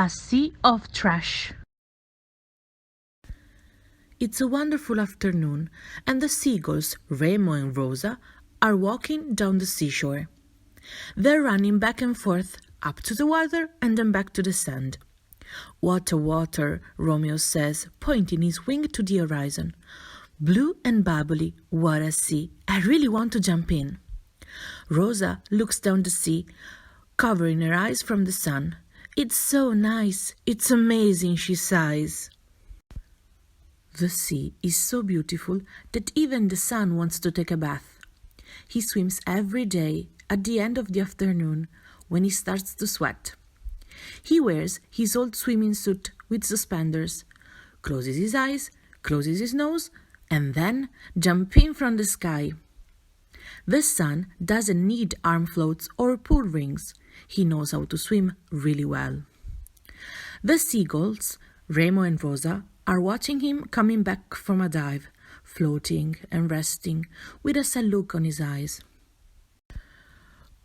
A sea of trash. It's a wonderful afternoon, and the seagulls, Remo and Rosa, are walking down the seashore. They're running back and forth, up to the water and then back to the sand. Water, water, Romeo says, pointing his wing to the horizon. Blue and bubbly, what a sea. I really want to jump in. Rosa looks down the sea, covering her eyes from the sun. It's so nice, it's amazing, she sighs. The sea is so beautiful that even the sun wants to take a bath. He swims every day at the end of the afternoon when he starts to sweat. He wears his old swimming suit with suspenders, closes his eyes, closes his nose, and then jumps in from the sky. The sun doesn't need arm floats or pool rings. He knows how to swim really well. The seagulls, Remo and Rosa, are watching him coming back from a dive, floating and resting with a sad look on his eyes.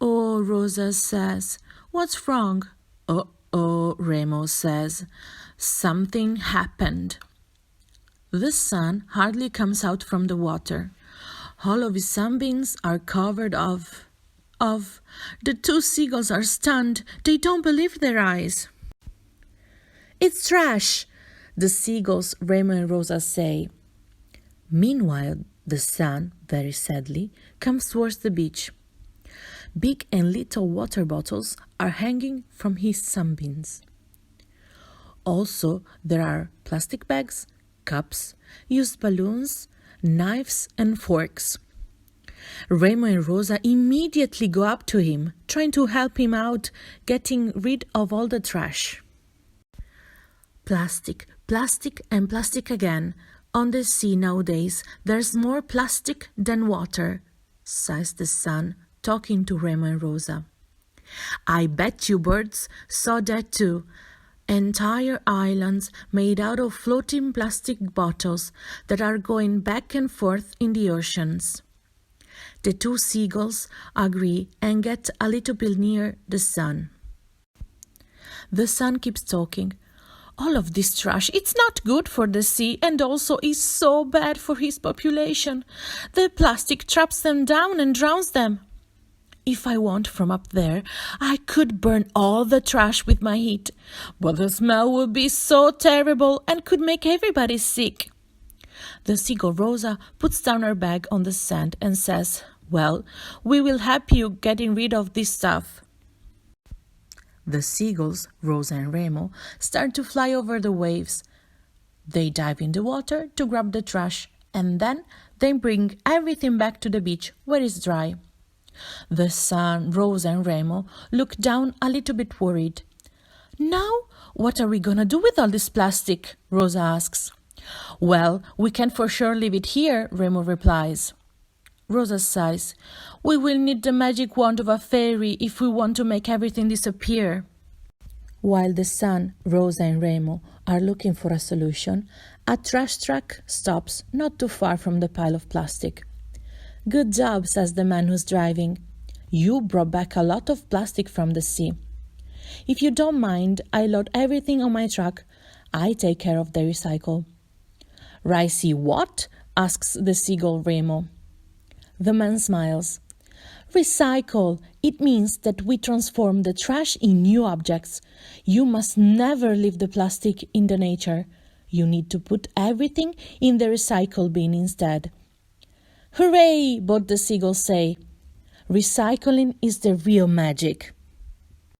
Oh, Rosa says, what's wrong? Oh, Remo says, something happened. The sun hardly comes out from the water. All of his sunbeams are covered of. The two seagulls are stunned. They don't believe their eyes. It's trash, the seagulls, Remo and Rosa say. Meanwhile, the sun, very sadly, comes towards the beach. Big and little water bottles are hanging from his sunbeams. Also, there are plastic bags, cups, used balloons, knives and forks. Remo and Rosa immediately go up to him, trying to help him out, getting rid of all the trash. Plastic, plastic and plastic again. On the sea nowadays, there's more plastic than water, sighs the sun, talking to Remo and Rosa. I bet you birds saw that too. Entire islands made out of floating plastic bottles that are going back and forth in the oceans. The two seagulls agree and get a little bit near the sun. The sun keeps talking. All of this trash, it's not good for the sea and also is so bad for his population. The plastic traps them down and drowns them. If I want from up there, I could burn all the trash with my heat, but the smell would be so terrible and could make everybody sick. The seagull Rosa puts down her bag on the sand and says, well, we will help you getting rid of this stuff. The seagulls, Rosa and Remo, start to fly over the waves. They dive in the water to grab the trash, and then they bring everything back to the beach where it's dry. The sun, Rosa and Remo look down a little bit worried. Now, what are we gonna do with all this plastic? Rosa asks. Well, we can't for sure leave it here, Remo replies. Rosa sighs. We will need the magic wand of a fairy if we want to make everything disappear. While the sun, Rosa and Remo are looking for a solution, a trash truck stops not too far from the pile of plastic. Good job, says the man who's driving. You brought back a lot of plastic from the sea. If you don't mind, I load everything on my truck. I take care of the recycle. Ricey what? Asks the seagull Remo. The man smiles. Recycle. It means that we transform the trash in new objects. You must never leave the plastic in the nature. You need to put everything in the recycle bin instead. Hooray! Both the seagulls say. Recycling is the real magic.